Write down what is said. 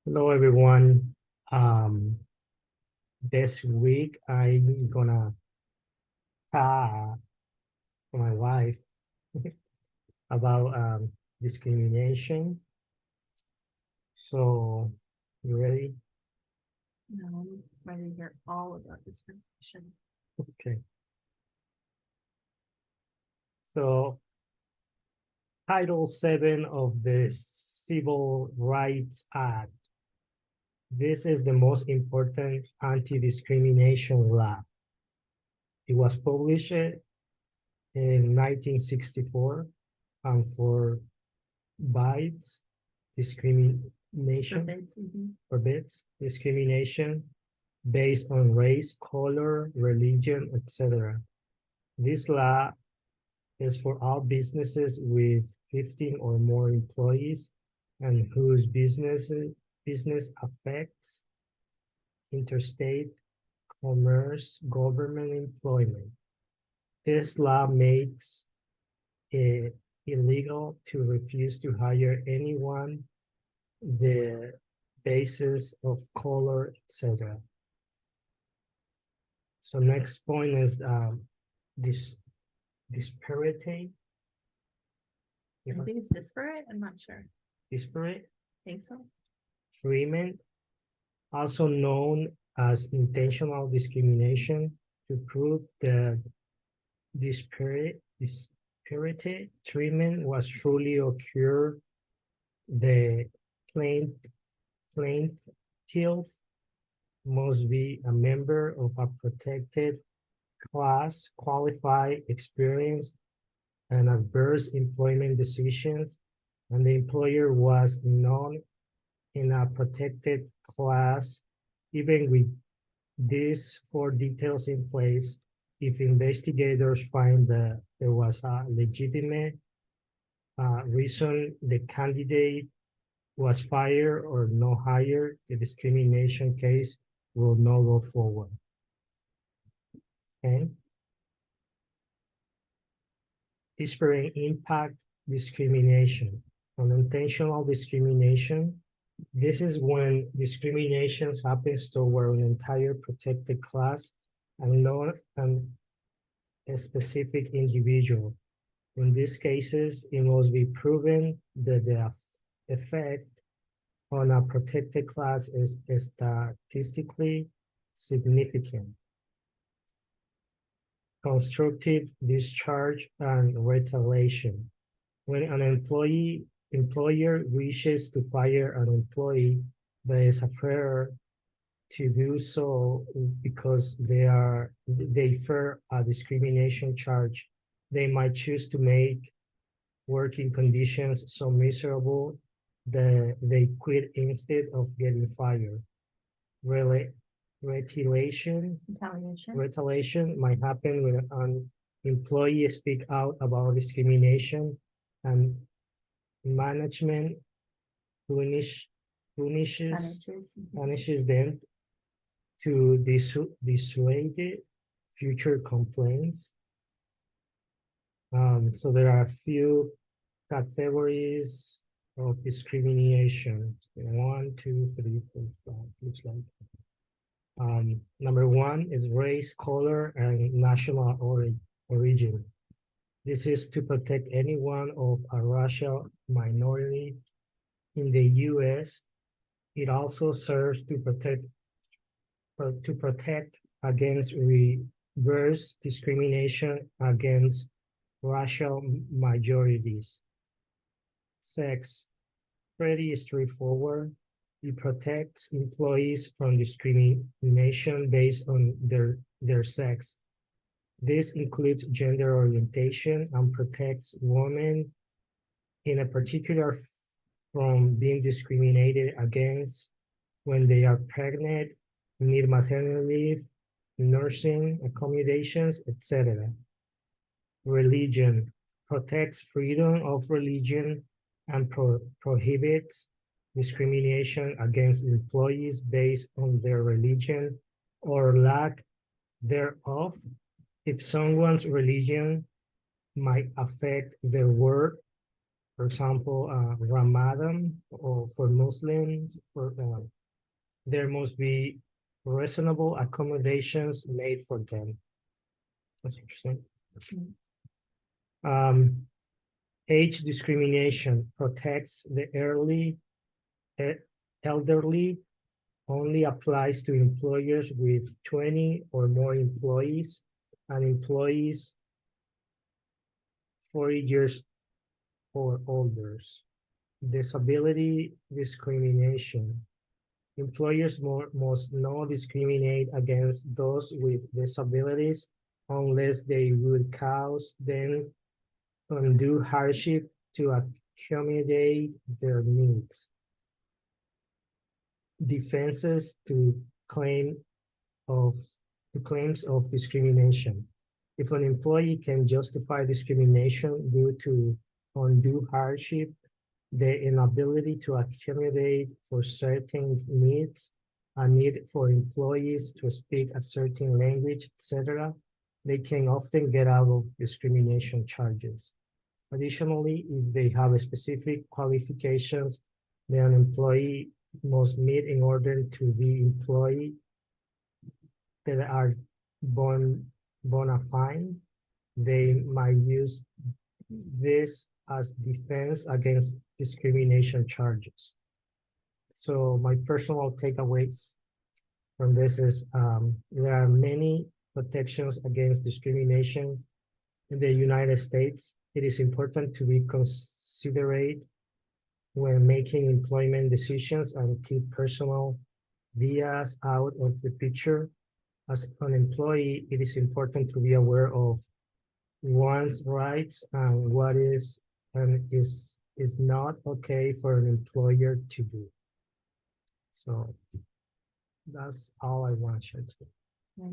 Hello, everyone. This week I'm gonna talk to my wife about discrimination. So, you ready? No, I'm ready to hear all about discrimination. Okay. So, Title 7 of the Civil Rights Act. This is the most important anti-discrimination law. It was published in 1964 and forbids discrimination, forbids discrimination based on race, color, religion, etc. This law is for all businesses with 15 or more employees and whose business affects interstate commerce, government employment. This law makes it illegal to refuse to hire anyone the basis of color, etc. So next point is this disparity. I think it's disparate. I'm not sure. Disparate I think so. treatment, also known as intentional discrimination, to prove that disparate treatment was truly occurred. The plaintiff must be a member of a protected class, qualified, experienced, and adverse employment decisions, and the employer was not in a protected class. Even with these four details in place, if investigators find that there was a legitimate reason the candidate was fired or no hired, the discrimination case will not go forward. Okay. Disparate impact discrimination. Unintentional discrimination. This is when discrimination happens toward an entire protected class and not a specific individual. In these cases, it must be proven that the effect on a protected class is statistically significant. Constructive discharge and retaliation. When an employer wishes to fire an employee, but is afraid to do so because they fear a discrimination charge, they might choose to make working conditions so miserable that they quit instead of getting fired. Really, retaliation might happen when an employee speak out about discrimination and management punish, punishes punishes them to dissuade future complaints. So there are a few categories of discrimination. 1, 2, 3, 4, 5. Looks like. Number 1 is race, color, and national origin. This is to protect anyone of a racial minority in the U.S. It also serves to protect against reverse discrimination against racial majorities. Sex, pretty straightforward. It protects employees from discrimination based on their sex. This includes gender orientation and protects women in a particular from being discriminated against when they are pregnant, need maternity leave, nursing accommodations, etc. Religion protects freedom of religion and prohibits discrimination against employees based on their religion or lack thereof. If someone's religion might affect their work, For example, Ramadan or for Muslims, there must be reasonable accommodations made for them. That's interesting. Age discrimination protects the elderly, only applies to employers with 20 or more employees and employees 40 years or older. Disability discrimination. Employers must not discriminate against those with disabilities unless they would cause them undue hardship to accommodate their needs. Defenses to claims of discrimination. If an employee can justify discrimination due to undue hardship, the inability to accommodate for certain needs, a need for employees to speak a certain language, etc., they can often get out of discrimination charges. Additionally, if they have specific qualifications that an employee must meet in order to be employed that are bona fide, they might use this as defense against discrimination charges. So my personal takeaways from this is there are many protections against discrimination in the United States. It is important to be considerate when making employment decisions and keep personal bias out of the picture. As an employee, it is important to be aware of one's rights and what is and is not okay for an employer to do. So that's all I want to share today.